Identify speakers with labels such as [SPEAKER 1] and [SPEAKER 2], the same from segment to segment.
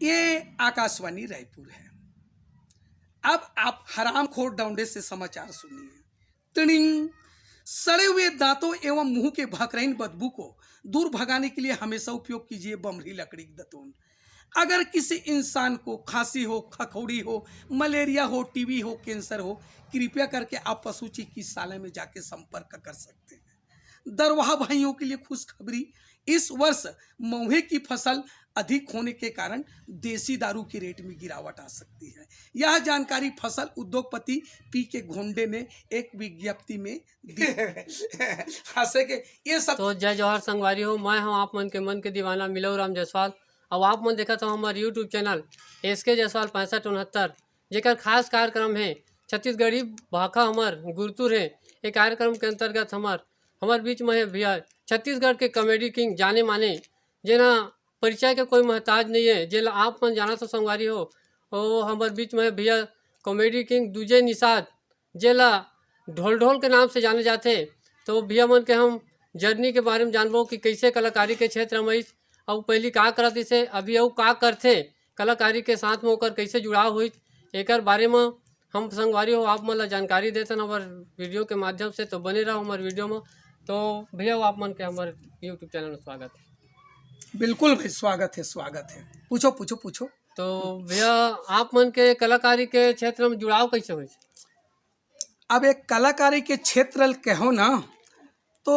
[SPEAKER 1] ये आकाशवाणी रायपुर है। अब आप हरामखोर डौंडे से समाचार सुनिए। तिड़िंग। सड़े हुए दांतों एवं मुंह के भकरईन बदबू को दूर भगाने के लिए हमेशा उपयोग कीजिए बमरी लकड़ी की दतून। अगर किसी इंसान को खांसी हो, खखोड़ी हो, मलेरिया हो, टीबी हो, कैंसर हो, कृपया करके आप पशु चिकित्सालय में जाके संपर्क कर सकते हैं। दरवाहा भाइयों के लिए खुशखबरी, इस वर्ष महुए की फसल अधिक होने के कारण देसी दारू की रेट में गिरावट आ सकती है। यह जानकारी फसल उद्योगपति पी के घोंडे ने एक विज्ञप्ति में दी। हंसे के ये सब
[SPEAKER 2] तो जय जवाहर संगवारी हो, मैं हूँ आप मन के दीवाना मिलो राम जायसवाल। अब आप मन देखा तो हमारे यूट्यूब चैनल SK जायसवाल 6569 जेकर खास कार्यक्रम है छत्तीसगढ़ी भाखा हमार गुरतुर है। ये कार्यक्रम के अंतर्गत हमार बीच में है भैया छत्तीसगढ़ के कॉमेडी किंग जाने माने, जेना परिचय के कोई मोहताज नहीं है, जेला आप मन जाना तो संगवारी हो। और हमारे बीच में है भैया कॉमेडी किंग दूजे निषाद, जेला ढोल ढोल के नाम से जाने जाते। तो भैया मन के हम जर्नी के बारे में जानबो कि कैसे कलाकारी के क्षेत्र में अब पहली का करत इसे अभी अब का करते कलाकारी के साथ में होकर कैसे जुड़ाव हुई, एक बारे में हम संगवारी हो आप मन ला जानकारी देते हमारे वीडियो के माध्यम से। तो बने रहो हमारे वीडियो में। तो भैया आप मन के हमारे यूट्यूब चैनल में स्वागत है।
[SPEAKER 1] बिल्कुल भाई, स्वागत है। पूछो पूछो पूछो।
[SPEAKER 2] तो भैया आप मन के कलाकारी के क्षेत्र में जुड़ाव कैसे हुई?
[SPEAKER 1] अब एक कलाकारी के क्षेत्र कहो ना तो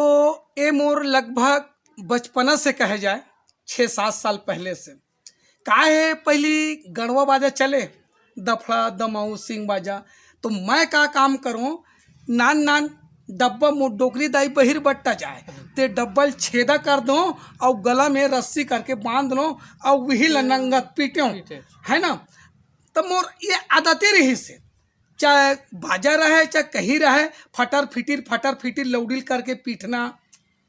[SPEAKER 1] ये मोर लगभग बचपना से कहे जाए 6-7 साल पहले से का है। पहली गढ़वा बाजा चले, दफड़ा दमाऊ सिंह बाजा। तो मैं का काम करूँ, नान डब्बा डोकरी दाई बहिर बट्टा जाए ते डब्बल छेदा कर दो और गला में रस्सी करके बांध लो और वही नंगत पीटो, है ना। तो मोर ये आदतें रही से, चाहे बाजा रहे चाहे कहीं रहे, फटर फिटिर लौडिल करके पीटना,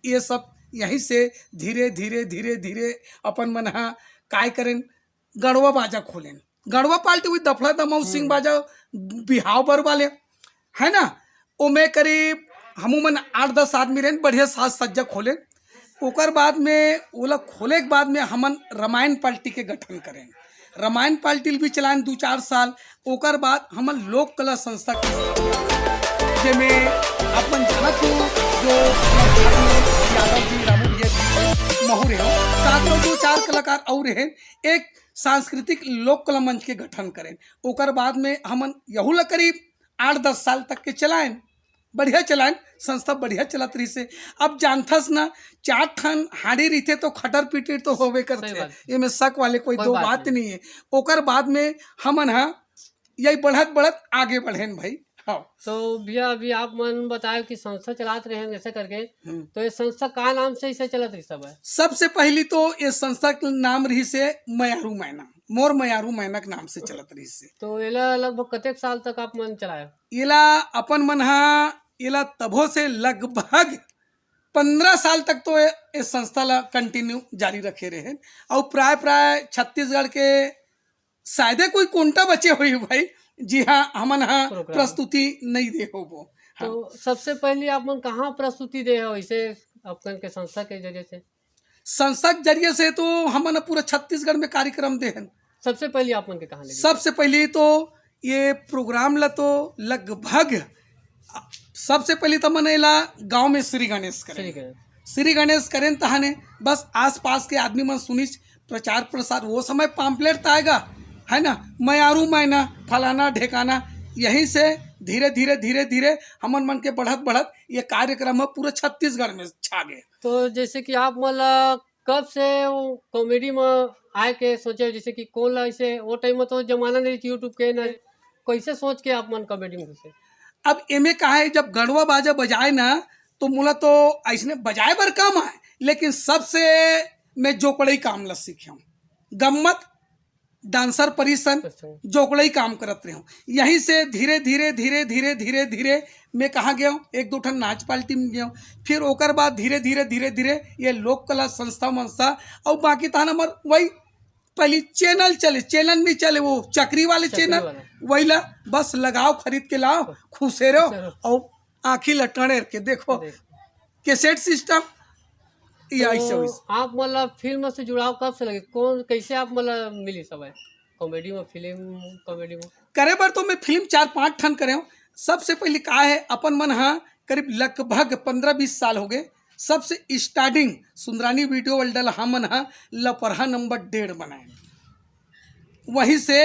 [SPEAKER 1] ये सब यहीं से धीरे धीरे अपन मन हा काय करें गढ़वा बाजा खोलें। गढ़वा पाल्टी हुई दफड़ा दमाऊ सिंह बाजा बिहाव बर वाले, है ना। ओमे करीब हमू मन 8-10 आदमी रहें, बढ़िया साज सज्जा खोले। ओकर बाद में ओला खोले के बाद में हमन रामायण पार्टी के गठन करें। रामायण पार्टी भी चलाएं 2-4 साल। ओकर बाद हमन लोक कला संस्था जिसमें अपन जानत हो जो यादव जी, रामू भैया जी, महू रहे हो, साथ में 2-4 कलाकार और हैं, एक सांस्कृतिक लोक कला मंच के गठन करें। ओकर बाद में हमन यहू ला करीब 8-10 साल तक के चलाएं, बढ़िया चलाएं, संस्था बढ़िया चलत रही से। अब जानथस ना 4 ठन हाड़ी रही तो खटर पीटर तो होवे करते, ये में शक वाले कोई दो बात नहीं है। ओकर बाद में हमन यही बढ़त आगे बढ़ेन भाई। हाँ।
[SPEAKER 2] तो भैया अभी आप मन बताए कि संस्था चलाते रहे ऐसे करके, तो ये संस्था का नाम से इसे चलत रही सब है? सबसे
[SPEAKER 1] पहली तो ये संस्था का नाम रही से मयारू मैना, मोर मयारू मैना के नाम से चलत रही से।
[SPEAKER 2] तो इला लगभग कतेक साल तक आप मन चलाए?
[SPEAKER 1] इला अपन मन इला तभो से लगभग 15 साल तक तो ये संस्था ला कंटिन्यू जारी रखे रहे। और प्राय छत्तीसगढ़ के शायद कोई कोंटा बचे हुई भाई। जी हाँ, हमन प्रस्तुति नहीं दे हो वो। हाँ।
[SPEAKER 2] तो सबसे पहले आप मन कहाँ प्रस्तुति दे हो इसे अपन के संस्था के जरिए से?
[SPEAKER 1] संस्था के जरिए से तो हमन पूरा छत्तीसगढ़ में कार्यक्रम दे हैं।
[SPEAKER 2] सबसे पहले आप मन के कहाँ?
[SPEAKER 1] सबसे पहले तो ये प्रोग्राम ला तो लगभग सबसे पहले तो मैंने ला गांव में श्री गणेश करें तहाने बस आस पास के आदमी मन सुनिच प्रचार प्रसार। वो समय पाम्पलेट आएगा, है ना, मयारू मैना फलाना ढेकाना, यहीं से धीरे धीरे हमन मन के बढ़त ये कार्यक्रम पूरा छत्तीसगढ़ में छा गए।
[SPEAKER 2] तो जैसे कि आप मतलब कब से कॉमेडी में आए के सोचे, जैसे कि कौन ला ऐसे वो टाइम में तो जमाना नहीं यूट्यूब के ना, कैसे सोच के आप मन कॉमेडी में घुसे?
[SPEAKER 1] अब एमे कहा है, जब गढ़वा बाजा बजाए ना तो मुला तो ऐसने बजाए बर काम आए, लेकिन सबसे मैं जोकड़ई काम ला सीखे हूँ। गम्मत डांसर परिसन जोकड़ई काम करत रहे हूँ। यहीं से धीरे धीरे मैं कहाँ गया हूँ, 1-2 ठन नाच पार्टी में गया हूँ। फिर ओकर बाद धीरे धीरे ये लोक कला संस्था और बाकी था नंबर वही पहली चैनल नहीं चले, वो चक्री वाले चैनल वही ला बस लगाओ, खरीद के लाओ, खुशे रहो और आँखी लटने के देखो। कैसेट सिस्टम या ऐसे
[SPEAKER 2] तो
[SPEAKER 1] वैसे।
[SPEAKER 2] आप मतलब फिल्म से जुड़ाव कब से लगे, कौन कैसे आप मतलब मिली सब कॉमेडी में, फिल्म कॉमेडी में?
[SPEAKER 1] करे बर तो मैं फिल्म 4-5 ठन करे हूँ। सबसे पहले का है अपन मन हाँ करीब लगभग 15-20 साल हो गए। सबसे स्टार्टिंग सुंदरानी वीडियो वर्ल्ड हमन हाँ लपरहा नंबर 1.5 बनाए। वहीं से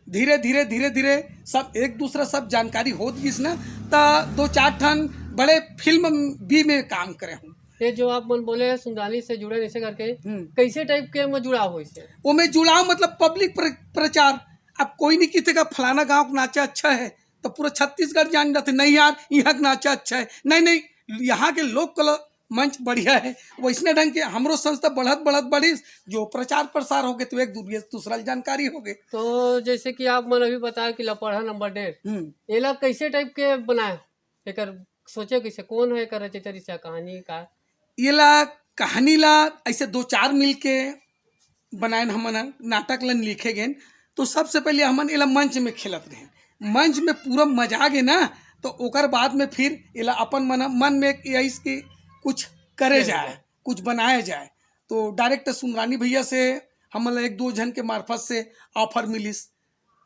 [SPEAKER 1] धीरे धीरे धीरे धीरे सब एक दूसरा सब जानकारी होत गिस ना, तो 2-4 ठन बड़े फिल्म भी में काम करे हूँ।
[SPEAKER 2] ये जो आप मन बोले सुंदरानी से जुड़े ऐसे करके, कैसे टाइप के में जुड़ाव हो इससे?
[SPEAKER 1] वो में जुड़ाव मतलब पब्लिक प्रचार। अब कोई नहीं कहते फलाना गांव का नाचा अच्छा है तो पूरा छत्तीसगढ़ जान जाते नहीं यार यहाँ का नाचा अच्छा है, नहीं नहीं यहाँ के लोक कला मंच बढ़िया है। वैसने ढंग के हमरो संस्था बढ़त बढ़त बढ़ी, जो प्रचार प्रसार हो गए तो एक दूसरा जानकारी हो गए।
[SPEAKER 2] तो जैसे कि आप मन अभी बताया कि लपरहा नंबर 1.5, ये ला कैसे टाइप के बनाए, एकर सोचे कैसे, कौन है, कर रचयिता, कहानी का?
[SPEAKER 1] ये ला कहानी ला ऐसे 2-4 मिल के बनाए हमन नाटक लन लिखे गए। तो सबसे पहले हमन एला मंच में खेलत रहे, मंच में पूरा मजा आ गए ना, तो ओकर बाद में फिर एला अपन मन में यही कुछ करे जाए, कुछ बनाया जाए। तो डायरेक्ट सुंदरानी भैया से हमन 1-2 जन के मार्फत से ऑफर मिलिस,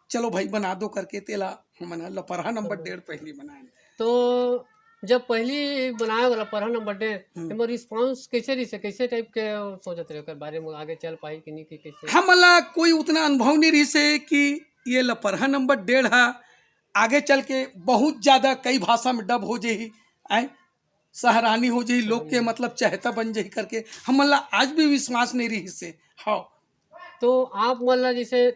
[SPEAKER 1] चलो भाई बना दो करके तेला हमन लपरहा नंबर 1.5 पहली बनाए।
[SPEAKER 2] तो जब पहली बनाए वाला लपरहा नंबर 1.5 एमा रिस्पांस कैसे रही से, कैसे टाइप के सोचत रहे ओकर बारे में, आगे चल पाई कि नहीं कि कैसे?
[SPEAKER 1] हमला कोई उतना अनुभव नहीं रही से कि ये लपरहा नंबर 1.5 आगे चल के बहुत ज़्यादा कई भाषा में डब हो जाही, आए सराहनीय हो जाही, लोग के मतलब चहेता बन जाही करके हमला आज भी विश्वास नहीं रही से। हाँ,
[SPEAKER 2] तो आप मतलब जैसे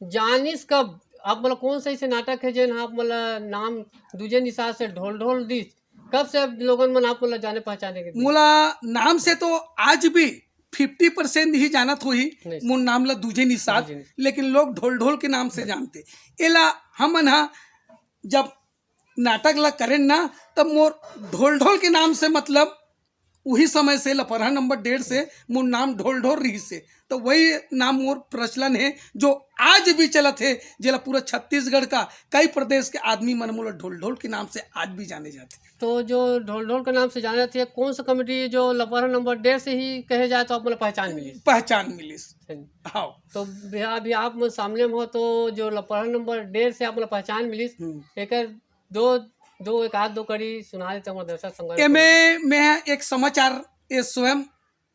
[SPEAKER 2] जानिस कब, आप मतलब कौन सा ऐसे नाटक है जन आप मतलब नाम दूजे निशा से ढोल ढोल दिस, कब से अब लोगन मन आप मतलब जाने पहचाने के दिस?
[SPEAKER 1] मोला नाम से तो आज भी 50% ही जानत होही,
[SPEAKER 2] नहीं।
[SPEAKER 1] मोर नाम ला दूजे निषाद,
[SPEAKER 2] दूजे।
[SPEAKER 1] लेकिन लोग ढोल ढोल के नाम से जानते। एला हमन हा जब नाटक ला करें ना तब मोर ढोल ढोल के नाम से मतलब वही समय से लपरहा नंबर 1.5 से मोर नाम ढोल ढोल रही से, तो वही नाम मोर प्रचलन है जो आज भी चलत है, जेला पूरा छत्तीसगढ़ का कई प्रदेश के आदमी मन मोला ढोल ढोल के नाम से आज भी जाने जाते।
[SPEAKER 2] तो जो ढोल ढोल के नाम से जाने जाती है, कौन सा कमेटी जो लपरहा नंबर 1.5 से ही कहे जाए तो आप मतलब पहचान मिली?
[SPEAKER 1] पहचान मिलिस। हाँ,
[SPEAKER 2] तो अभी आप मतलब सामने में हो, तो जो लपरहा नंबर 1.5 से आप मतलब पहचान मिलिस, एक दो एक आध दो कड़ी सुना देते हमारे दर्शक संग।
[SPEAKER 1] एमे मैं एक समाचार ये स्वयं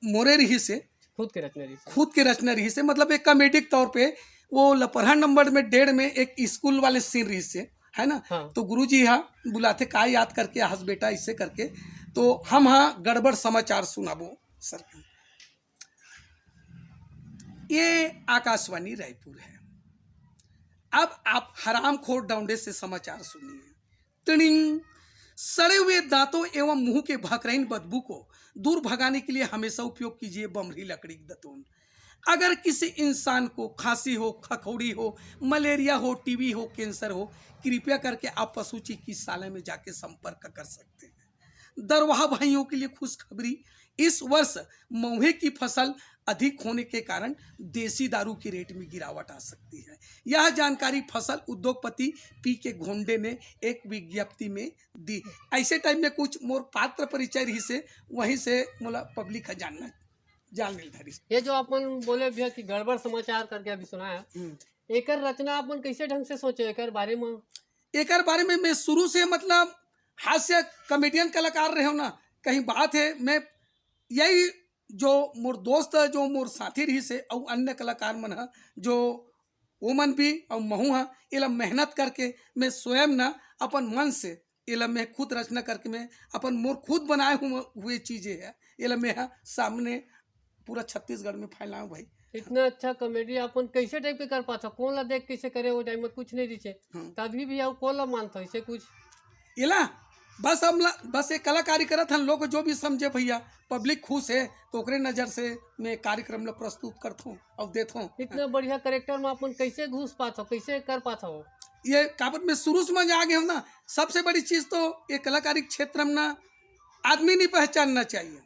[SPEAKER 1] मोरे रही से
[SPEAKER 2] खुद के रचना रही से।
[SPEAKER 1] खुद के रचना रही से, मतलब एक कॉमेडिक तौर पे वो लपरहा नंबर में 1.5 में एक स्कूल वाले सीन रही से है ना।
[SPEAKER 2] हाँ।
[SPEAKER 1] तो गुरुजी हाँ बुलाते का याद करके हंस बेटा इससे करके, तो हम हाँ गड़बड़ समाचार सुनाबो सर। ये आकाशवाणी रायपुर है। अब आप हरामखोर डौंडे से समाचार सुनिए। टिनिंग, सड़े हुए दांतों एवं मुंह के भकरैन बदबू को दूर भगाने के लिए हमेशा उपयोग कीजिए बमरी लकड़ी की दतून। अगर किसी इंसान को खांसी हो, खखौड़ी हो, मलेरिया हो, टीबी हो, कैंसर हो, कृपया करके आप पशु चिकित्सालय में जाके संपर्क कर सकते हैं। दरवाहा भाइयों के लिए खुशखबरी, इस वर्ष महुए की फसल अधिक होने के कारण देसी दारू की रेट में गिरावट आ सकती है। यह जानकारी फसल उद्योगपति पी के घोंडे ने एक विज्ञप्ति में दी। ऐसे टाइम में कुछ मोर पात्र परिचय रही से वहीं से मोला पब्लिक जानना जान मिल धरी।
[SPEAKER 2] ये जो अपन बोले भैया कि गड़बड़ समाचार करके अभी सुनाया, एकर रचना अपन कैसे ढंग से सोचे एकर बारे में?
[SPEAKER 1] एकर बारे में मैं शुरू से मतलब हास्य कॉमेडियन कलाकार रहे हो ना, कहीं बात है मैं यही जो मोर दोस्त जो मोर साथी रही से और अन्य कलाकार मन है जो वो मन भी और महू हाँ एला मेहनत करके मैं स्वयं ना अपन मन से एला मैं खुद रचना करके मैं अपन मोर खुद बनाए हुए चीज़ें है एला मैं सामने पूरा छत्तीसगढ़ में फैलाऊं भाई।
[SPEAKER 2] इतना अच्छा कॉमेडी अपन कैसे टाइप के कर पाता, कौन ला देख कैसे करे, वो टाइम में कुछ नहीं दिखे तभी भी आप कौन ला मानता इसे कुछ
[SPEAKER 1] एला बस हम बस एक कलाकारी करत हन, लोग जो भी समझे भैया पब्लिक खुश है तो ओकरे नज़र से मैं कार्यक्रम ला प्रस्तुत करता हूँ और देता हूँ।
[SPEAKER 2] इतना बढ़िया करेक्टर में अपन कैसे घुस पाता, कैसे कर पाता हो?
[SPEAKER 1] ये काबत में शुरू से आ गए हो ना। सबसे बड़ी चीज़ तो ये कलाकारी क्षेत्र में ना आदमी नहीं पहचानना चाहिए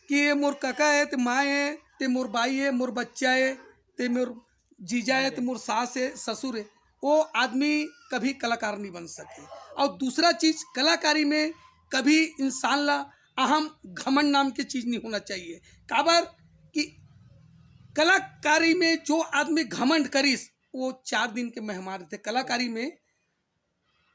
[SPEAKER 1] कि ये मोर काका है, ते माँ है, ते मोर बाई है, मोर बच्चा है, ते मोर जीजा है, ते मोर सास है, ससुर है। वो आदमी कभी कलाकार नहीं बन सके। और दूसरा चीज़ कलाकारी में कभी इंसान ला अहम घमंड नाम की चीज नहीं होना चाहिए। काबर कि कलाकारी में जो आदमी घमंड करिस वो 4 दिन के मेहमान रहते। कलाकारी में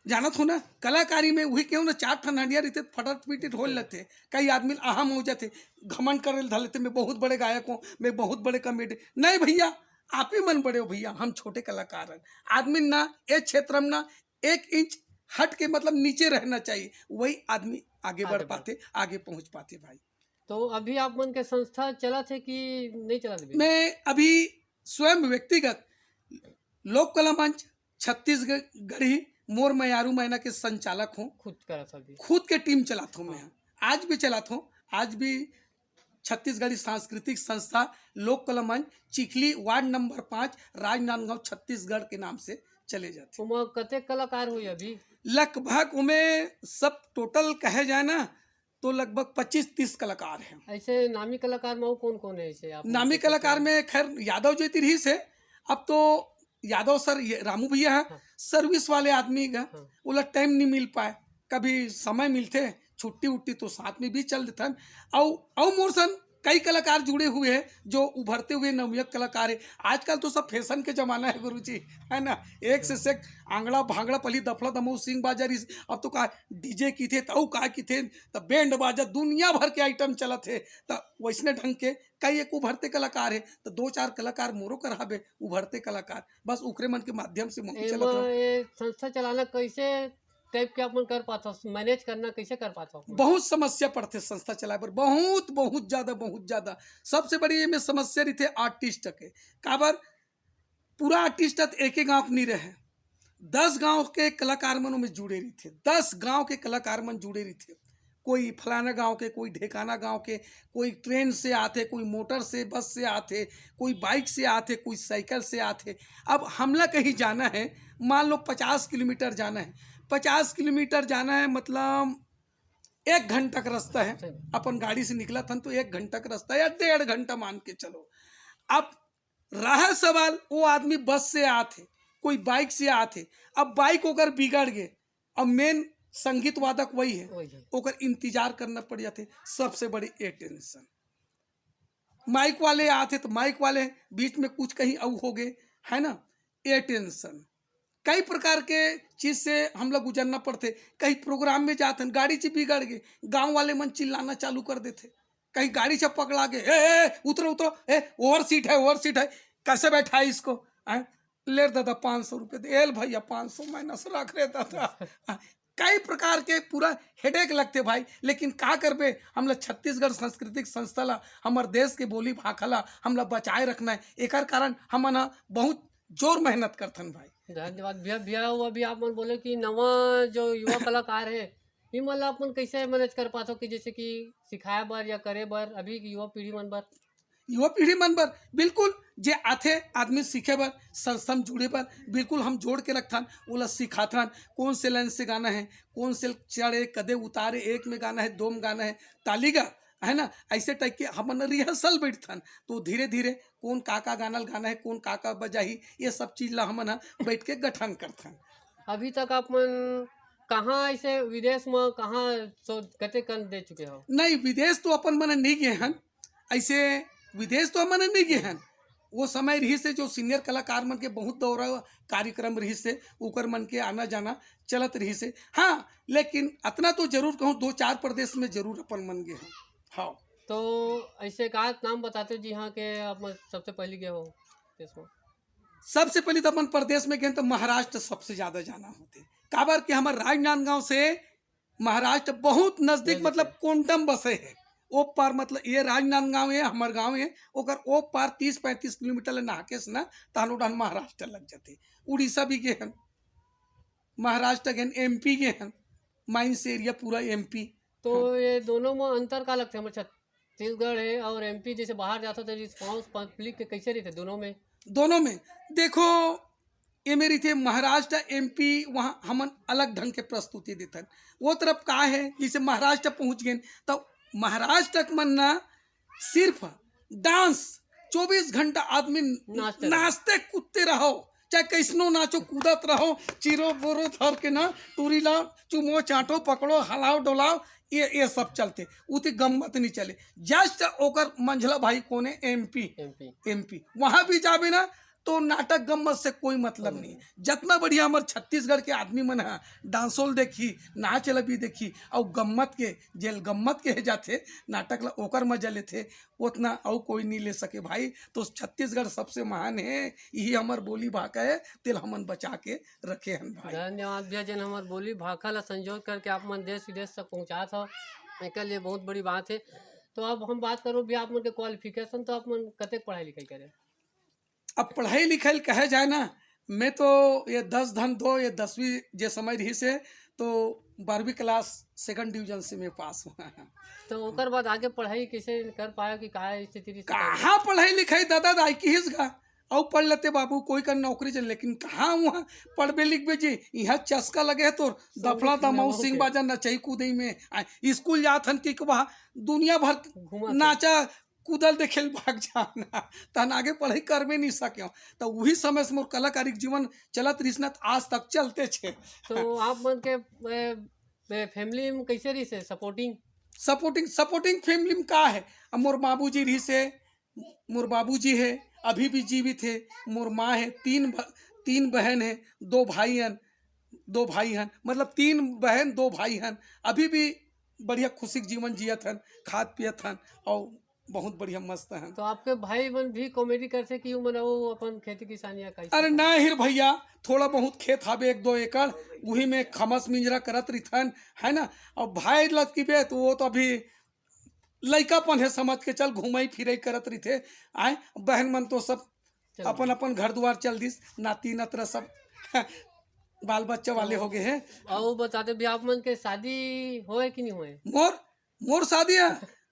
[SPEAKER 1] जानत हो ना, कलाकारी में वही क्यों ना 4 ठन हंडिया रहते फटत पीटित हो लेते। कई आदमी अहम हो जाते, घमंड कर धर लेते, मैं बहुत बड़े गायक हूँ, मैं बहुत बड़े कॉमेडी। नहीं भैया, आप ही मन बड़े हो भैया, हम छोटे कलाकार हैं। आदमी ना एक क्षेत्र में ना 1 इंच हट के मतलब नीचे रहना चाहिए, वही आदमी आगे बढ़ पाते, आगे पहुंच पाते भाई।
[SPEAKER 2] तो अभी आप मन के संस्था चला थे कि नहीं चला थे?
[SPEAKER 1] मैं अभी स्वयं व्यक्तिगत लोक कला मंच छत्तीसगढ़ी मोर मयारू मैना के संचालक हूँ।
[SPEAKER 2] खुद करा था अभी?
[SPEAKER 1] खुद के टीम चलाता हूँ मैं, आज भी चलाता हूँ। आज भी छत्तीसगढ़ी सांस्कृतिक संस्था लोक कला मंच चिखली वार्ड नंबर 5 राजनांदगांव छत्तीसगढ़ के नाम से चले जाते।
[SPEAKER 2] उमा कते कलाकार हुई अभी?
[SPEAKER 1] लगभग उमें सब टोटल कहे जाए ना तो लगभग 25-30 कलाकार हैं।
[SPEAKER 2] ऐसे नामी कलाकार में कौन कौन है ऐसे आप?
[SPEAKER 1] नामी कलाकार में खैर यादव ज्योति रही से, अब तो यादव सर ये रामू भैया है।
[SPEAKER 2] हाँ।
[SPEAKER 1] सर्विस वाले आदमी का
[SPEAKER 2] हाँ।
[SPEAKER 1] बोला टाइम नहीं मिल पाए, कभी समय मिलते छुट्टी उट्टी तो साथ में भी चल देते हैं। और मोर सन कई कलाकार जुड़े हुए हैं जो उभरते हुए नवयुवक कलाकार है। आजकल तो सब फैशन के जमाना है गुरुजी, है ना। एक से एक आंगड़ा भांगड़ा पली दफड़ा दमो सिंह बाजारी, अब तो का डीजे की थे तो का की थे तो बैंड बाजा दुनिया भर के आइटम चला थे। तो वैसने ढंग के कई एक उभरते कलाकार है, तो 2-4 कलाकार मोरो कराबे उभरते कलाकार, बस उकरे मन के माध्यम से मोह चला था।
[SPEAKER 2] ये संस्था चलाना कैसे टाइप के अपन कर पाता, मैनेज करना कैसे कर पाता?
[SPEAKER 1] बहुत समस्या पड़ते संस्था चलाए पर, बहुत ज्यादा। सबसे बड़ी में समस्या रही थे आर्टिस्ट के। काबर पूरा आर्टिस्ट एक ही गांव नहीं रहे, 10 गांव के कलाकार मनों में जुड़े रही थे। 10 गांव के कलाकार मन जुड़े रही थे। कोई फलाना गांव के, कोई ढेकाना गांव के, कोई ट्रेन से आते, कोई मोटर से बस से आते, कोई बाइक से आते, कोई साइकिल से आते। अब हमला कहीं जाना है, मान लो 50 किलोमीटर जाना है, 50 किलोमीटर जाना है मतलब 1 घंटा का रास्ता है। अपन गाड़ी से निकला था तो 1 घंटा का रास्ता या 1.5 घंटा मान के चलो। अब रहा सवाल वो आदमी बस से आते, कोई बाइक से आते। अब बाइक होकर बिगड़ गए, अब मेन संगीत वादक वही है, ओकर इंतजार करना पड़ जाते। सबसे बड़ी ये टेंशन। माइक वाले आते तो माइक वाले बीच में कुछ कहीं औ हो गए, है ना, ये टेंशन। कई प्रकार के चीज से हम लोग गुजरना पड़ते। कहीं प्रोग्राम में जाते हैं गाड़ी से बिगड़ गए, गांव वाले मन चिल्लाना चालू कर देते। कहीं गाड़ी से पकड़ा के उतरो ओवर सीट है, कैसे बैठा है इसको, ले दादा 500 रुपये दे, एल भैया 500 माइनस रख रहे दादा। कई प्रकार के पूरा हेडेक लगते भाई। लेकिन का करबे, हम लोग छत्तीसगढ़ सांस्कृतिक संस्था ला, हमारे देश के बोली भाखा ला हम लोग बचाए रखना है। एक कारण हम ना बहुत जोर मेहनत करथन भाई।
[SPEAKER 2] धन्यवाद भैया। भैया वो अभी आप मन बोले कि नवा जो युवा कलाकार है ये मतलब आप मन कैसे मैनेज कर पाते हो कि जैसे कि सिखाए बर या करे बर अभी युवा पीढ़ी मन बर
[SPEAKER 1] बिल्कुल जे आथे आदमी सीखे बर संस्था में जुड़े बर बिल्कुल हम जोड़ के रखथन, ओला सिखाथन कौन से लाइन से गाना है, कौन से चढ़े कदे उतारे, 1 में गाना है 2 में गाना है, तालीगा है ना, ऐसे टाइप के हम रिहर्सल बैठथन। तो धीरे धीरे कौन का गाना है, कौन का बजाही, ये सब चीज ला हम बैठ के गठन करथन।
[SPEAKER 2] अभी तक आप मन कहाँ ऐसे विदेश में कहाँ कते कर दे चुके हो?
[SPEAKER 1] नहीं, विदेश तो अपन मन नहीं गए हैं, ऐसे विदेश तो हमन नहीं गए हैं। वो समय रही से जो सीनियर कलाकार मन के बहुत दौरा कार्यक्रम रही से ऊपर मन के आना जाना चलत रही से। हाँ, लेकिन इतना तो जरूर कहूँ 2-4 प्रदेश में जरूर अपन मन गए हैं। हाँ,
[SPEAKER 2] तो ऐसे का नाम बताते हो जी हाँ के आप सबसे पहले गए हो देश में?
[SPEAKER 1] सबसे पहले तो अपन प्रदेश में गए तो महाराष्ट्र सबसे ज्यादा जाना होते। काबर के हमारे राजनांदगांव से महाराष्ट्र बहुत नजदीक, मतलब कोंटम बसे है। ओ पार मतलब ये राजनांदगांव है, हमार गांव है, ओकर ओ पार 30-35 किलोमीटर नहाके से ना तानोडान महाराष्ट्र लग जाते। उड़ीसा भी गए हैं, महाराष्ट्र गए, MP गए हैं, माइंस एरिया पूरा MP।
[SPEAKER 2] तो ये दोनों में अंतर का लगता है? हमारे छत्तीसगढ़ है और MP जैसे बाहर जाता तो रिस्पॉन्स पब्लिक के कैसे रहते दोनों में? देखो
[SPEAKER 1] ये मेरी थे महाराष्ट्र MP, वहाँ हम अलग ढंग के प्रस्तुति देते। वो तरफ का है जैसे महाराष्ट्र पहुँच गए तो महाराष्ट्र मन ना सिर्फ डांस 24 घंटा आदमी नाचते कूदते रहो, चाहे कैसनो नाचो कूदत रहो, चिरो बोरो धर के ना टूरी लाओ, चुमो चाटो पकड़ो हलाओ डोलाओ, ये सब चलते उति गम्मत नहीं चले। जस्ट ओकर मंझला भाई कोने एमपी एमपी वहां भी जाबे ना तो नाटक गम्मत से कोई मतलब नहीं है। जितना बढ़िया हमारे छत्तीसगढ़ के आदमी मन है डांसोल देखी नाच लबी देखी और गम्मत के जेल गम्मत के जाते नाटक ला ओकर मजा लेते उतना और कोई नहीं ले सके भाई। तो छत्तीसगढ़ सबसे महान है, यही हमार बोली भाषा है, तिल हमन बचा के रखे हन भाई।
[SPEAKER 2] धन्यवाद भैया जन हमार बोली भाखा ला संजोग करके आप मन देश विदेश तक पहुँचा था, एक लिए बहुत बड़ी बात है। तो अब हम बात करो भैया आप मन के क्वालिफिकेशन, तो आप मन कतेक पढ़ाई लिखाई करे?
[SPEAKER 1] अब पढ़ाई लिखाई कहे जाए ना, मैं तो ये 10 धन 2 ये 10वीं जे समय रही से तो 12वीं क्लास 2nd डिवीजन से मैं पास हुआ।
[SPEAKER 2] तो ओकर बाद आगे पढ़ाई कैसे कर पाया कि का स्थिति रही?
[SPEAKER 1] कहाँ पढ़ाई लिखाई दादा दाई की हिस्सा और पढ़ लेते बाबू कोई कर नौकरी चल, लेकिन कहाँ वहाँ पढ़बे लिखबे जी यहाँ चस्का लगे है तो दफला दमाऊ सिंह बाजा नचई कूदई में स्कूल जात हन कि वहाँ दुनिया भर नाचा कूदल देखे भाग जाना तहन आगे पढ़ाई करबे नहीं सके। तो वही समय से मोर कलाकारी जीवन चलत रिश्नत आज तक चलते छे।
[SPEAKER 2] तो आप मन के फैमिली में कैसे रही से सपोर्टिंग
[SPEAKER 1] सपोर्टिंग फैमिली में का है? अब मोर बाबूजी रही से, मोर बाबूजी है अभी भी जीवित है, मोर माँ है, 3 बहन है, 2 भाई हन मतलब 3 बहन 2 भाई हन, अभी भी बढ़िया खुशी जीवन जियत हन, खात पियत हन और बहुत बढ़िया मस्त है।
[SPEAKER 2] तो आपके भाई मन भी कॉमेडी करते कि वो अपन खेती किसानी या कैसे?
[SPEAKER 1] अरे ना हिर भैया थोड़ा बहुत खेत हावे 1-2 एकड़ वही में खमस मिंजरा करत रिथन है ना। और भाई लत की बे तो वो तो अभी लइकापन है, समझ के चल घूमई फिरई करत रही आए। बहन मन तो सब अपन अपन घर द्वार चल दिस, नाती नतरा सब बाल बच्चा वाले हो गए हैं।
[SPEAKER 2] और बताते भी आप मन के शादी होए कि नहीं होए?
[SPEAKER 1] मोर शादी है,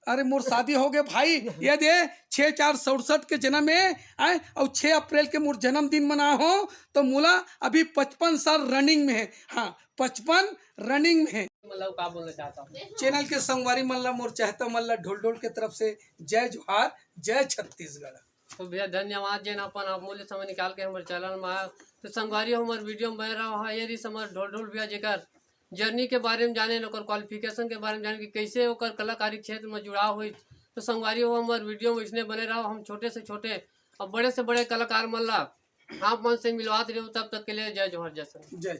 [SPEAKER 1] अरे मोर शादी हो गए भाई। ये दे 6/4/67 के जन्म में आए और 6 अप्रैल के मोर जन्मदिन मना हो तो मोला अभी 55 साल रनिंग में है। हाँ 55 रनिंग में है।
[SPEAKER 2] मतलब का बोलना चाहता हूँ
[SPEAKER 1] चैनल के संगवारी मल्ला मोर चाहता मल्ला ढोल ढोल के तरफ से जय जोहार, जय छत्तीसगढ़।
[SPEAKER 2] तो भैया धन्यवाद जैन अपन अमूल्य समय निकाल के हमारे चैनल में आया। तो संगवारी हमारे वीडियो में बह रहा है ये रही हमारे ढोल ढोल भैया जेकर जर्नी के बारे में जाने ओकर क्वालिफिकेशन के बारे में जाने कि कैसे ओकर कलाकारी क्षेत्र में जुड़ाव हुई। तो संगवारी हो हमारे वीडियो में इसने बने रहो, हम छोटे से छोटे और बड़े से बड़े कलाकार मल्ला आप मन से मिलवाते रहो। तब तक के लिए जय जोहर जय।